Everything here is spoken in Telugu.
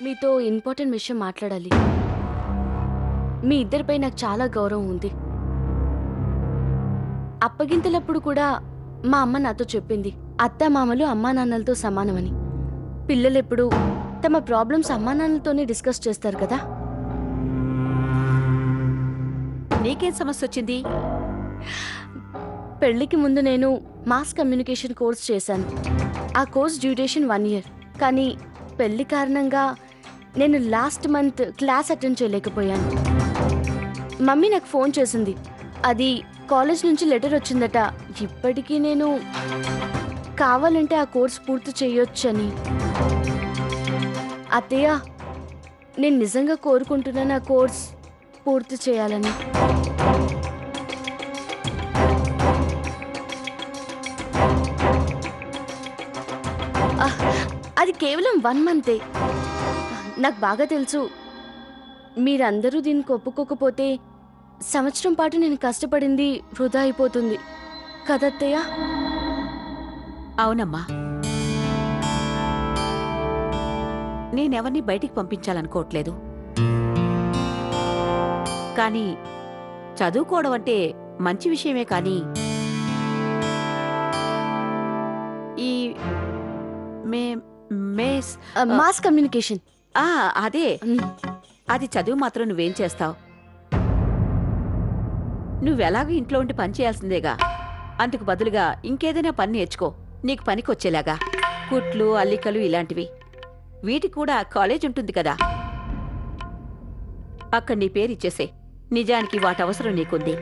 మీతో ఇంపార్టెంట్ విషయం మాట్లాడాలి. మీ ఇద్దరిపై నాకు చాలా గౌరవం ఉంది. అప్పగింతలప్పుడు కూడా మా అమ్మ నాతో చెప్పింది, అత్తామామలు అమ్మానాన్నలతో సమానమని. పిల్లలెప్పుడు తమ ప్రాబ్లమ్స్ అమ్మానాన్నలతోనే డిస్కస్ చేస్తారు కదా. నీకేం సమస్య వచ్చింది? పెళ్లికి ముందు నేను మాస్ కమ్యూనికేషన్ కోర్స్ చేశాను. ఆ కోర్స్ డ్యూరేషన్ 1 year. కానీ పెళ్లి కారణంగా నేను లాస్ట్ మంత్ క్లాస్ అటెండ్ చేయలేకపోయాను. మమ్మీ నాకు ఫోన్ చేసింది. అది కాలేజ్ నుంచి లెటర్ వచ్చిందట. ఇప్పటికీ నేను కావాలంటే ఆ కోర్స్ పూర్తి చేయొచ్చని. అత్తయ్య, నేను నిజంగా కోరుకుంటున్నాను ఆ కోర్స్ పూర్తి చేయాలని. అది కేవలం 1 month. నాకు బాగా తెలుసు, మీరందరూ దీనికి ఒప్పుకోకపోతే సంవత్సరం పాటు నేను కష్టపడింది వృధా అయిపోతుంది కదత్తయ్య. అవునమ్మా, నేనెవరిని బయటికి పంపించాలనుకోవట్లేదు. కానీ చదువుకోవడం అంటే మంచి విషయమే. కానీ ఈ మాస్ కమ్యూనికేషన్ అదే, అది చదువు మాత్రం నువ్వేం చేస్తావు? నువ్వెలాగూ ఇంట్లో ఉండి పని చేయాల్సిందేగా. అందుకు బదులుగా ఇంకేదైనా పని నేర్చుకో, నీకు పనికొచ్చేలాగా. కుట్లు, అల్లికలు ఇలాంటివి. వీటికి కూడా కాలేజ్ ఉంటుంది కదా, అక్కడ నీ పేరు ఇచ్చేసే. నిజానికి వాటి అవసరం నీకుంది.